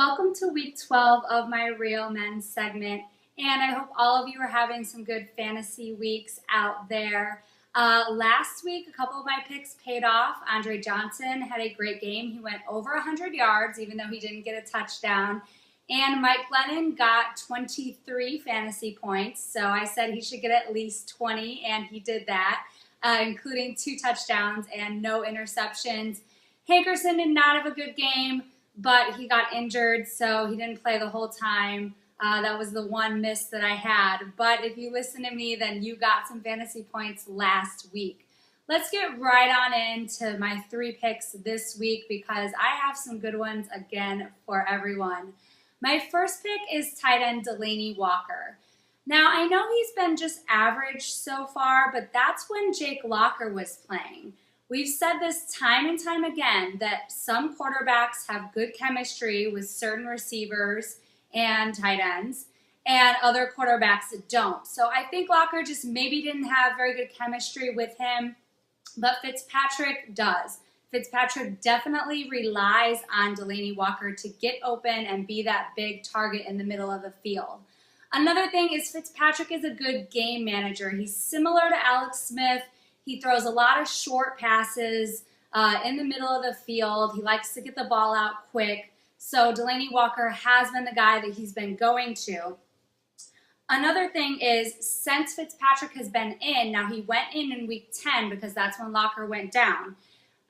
Welcome to week 12 of my Real Men segment, and I hope all of you are having some good fantasy weeks out there. Last week, a couple of my picks paid off. Andre Johnson had a great game. He went over 100 yards, even though he didn't get a touchdown. And Mike Glennon got 23 fantasy points, so I said he should get at least 20, and he did that, including 2 touchdowns and no interceptions. Hankerson did not have a good game, but he got injured, so he didn't play the whole time. That was the one miss that I had. But if you listen to me, then you got some fantasy points last week. Let's get right on into my 3 picks this week because I have some good ones again for everyone. My first pick is tight end Delanie Walker. Now, I know he's been just average so far, but that's when Jake Locker was playing. We've said this time and time again that some quarterbacks have good chemistry with certain receivers and tight ends, and other quarterbacks don't. So I think Locker just maybe didn't have very good chemistry with him, but Fitzpatrick does. Fitzpatrick definitely relies on Delanie Walker to get open and be that big target in the middle of the field. Another thing is Fitzpatrick is a good game manager. He's similar to Alex Smith. He throws a lot of short passes in the middle of the field. He likes to get the ball out quick. So Delanie Walker has been the guy that he's been going to. Another thing is, since Fitzpatrick has been in, now he went in week 10 because that's when Locker went down.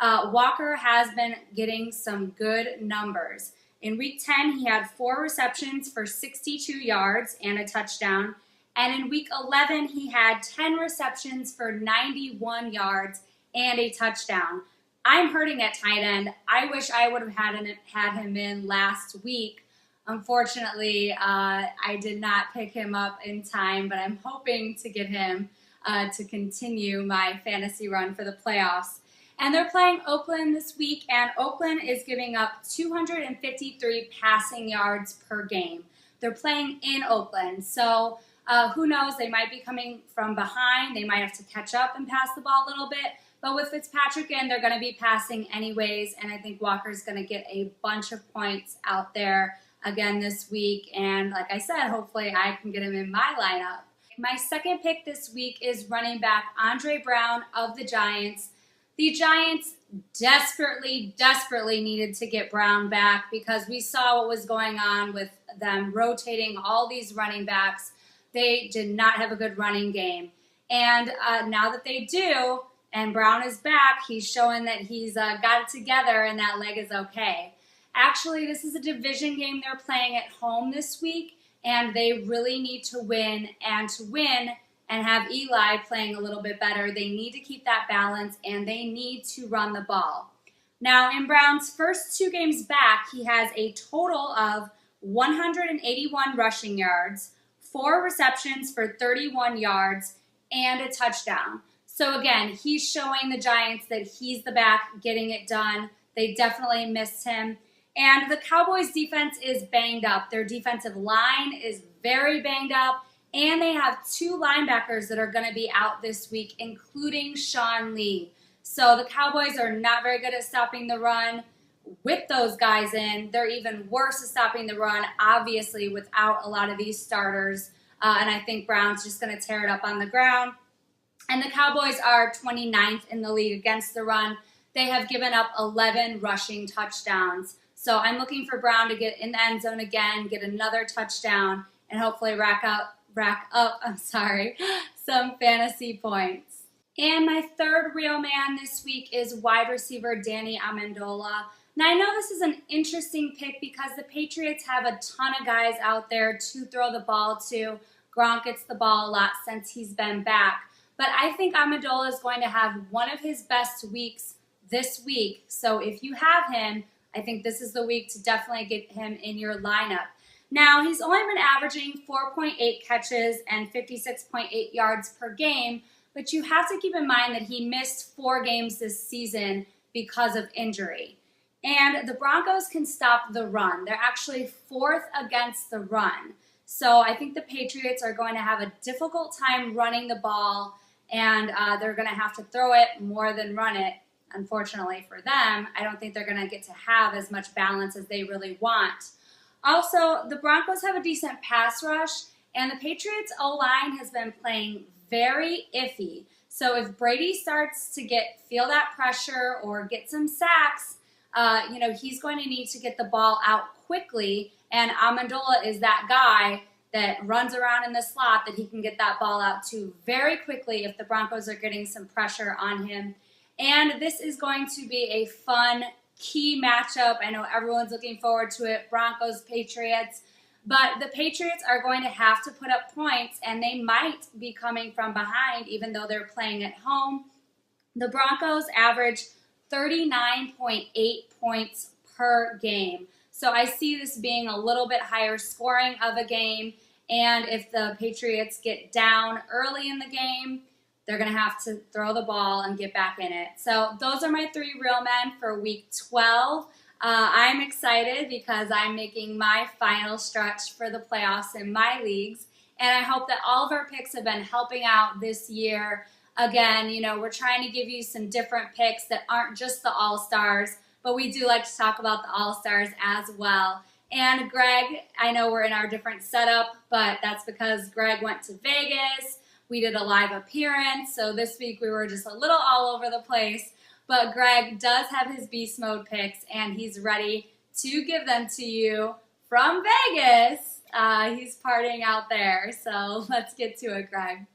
Walker has been getting some good numbers. In week 10, he had 4 receptions for 62 yards and a touchdown. And in week 11, he had 10 receptions for 91 yards and a touchdown. I'm hurting at tight end. I wish I would have had him in last week. Unfortunately, I did not pick him up in time, but I'm hoping to get him to continue my fantasy run for the playoffs. And they're playing Oakland this week, and Oakland is giving up 253 passing yards per game. They're playing in Oakland, so who knows, they might be coming from behind. They might have to catch up and pass the ball a little bit. But with Fitzpatrick in, they're going to be passing anyways, and I think Walker's going to get a bunch of points out there again this week. And like I said, hopefully I can get him in my lineup. My second pick this week is running back Andre Brown of the Giants. The Giants desperately needed to get Brown back because we saw what was going on with them rotating all these running backs. They did not have a good running game. And now that they do, and Brown is back, he's showing that he's got it together and that leg is okay. Actually, this is a division game they're playing at home this week, and they really need to win. And to win and have Eli playing a little bit better, they need to keep that balance, and they need to run the ball. Now, in Brown's first 2 games back, he has a total of 181 rushing yards, 4 receptions for 31 yards, and a touchdown. So again, he's showing the Giants that he's the back getting it done. They definitely missed him. And the Cowboys' defense is banged up. Their defensive line is very banged up, and they have 2 linebackers that are going to be out this week, including Sean Lee. So the Cowboys are not very good at stopping the run. With those guys in, they're even worse at stopping the run, obviously, without a lot of these starters. And I think Brown's just going to tear it up on the ground. And the Cowboys are 29th in the league against the run. They have given up 11 rushing touchdowns. So I'm looking for Brown to get in the end zone again, get another touchdown, and hopefully rack up some fantasy points. And my third real man this week is wide receiver Danny Amendola. Now, I know this is an interesting pick because the Patriots have a ton of guys out there to throw the ball to. Gronk gets the ball a lot since he's been back. But I think Amendola is going to have one of his best weeks this week. So if you have him, I think this is the week to definitely get him in your lineup. Now, he's only been averaging 4.8 catches and 56.8 yards per game, but you have to keep in mind that he missed 4 games this season because of injury. And the Broncos can stop the run. They're actually 4th against the run. So I think the Patriots are going to have a difficult time running the ball, and they're going to have to throw it more than run it. Unfortunately for them, I don't think they're going to get to have as much balance as they really want. Also, the Broncos have a decent pass rush, and the Patriots O-line has been playing very iffy. So if Brady starts to feel that pressure or get some sacks, he's going to need to get the ball out quickly, and Amendola is that guy that runs around in the slot that he can get that ball out to very quickly if the Broncos are getting some pressure on him. And this is going to be a fun, key matchup. I know everyone's looking forward to it, Broncos, Patriots. But the Patriots are going to have to put up points, and they might be coming from behind even though they're playing at home. The Broncos average 39.8 points per game. So I see this being a little bit higher scoring of a game, and if the Patriots get down early in the game, they're going to have to throw the ball and get back in it. So those are my 3 real men for Week 12. I'm excited because I'm making my final stretch for the playoffs in my leagues, and I hope that all of our picks have been helping out this year. Again, we're trying to give you some different picks that aren't just the All-Stars, but we do like to talk about the All-Stars as well. And Greg, I know we're in our different setup, but that's because Greg went to Vegas. We did a live appearance, so this week we were just a little all over the place. But Greg does have his beast mode picks, and he's ready to give them to you from Vegas. He's partying out there, so let's get to it, Greg.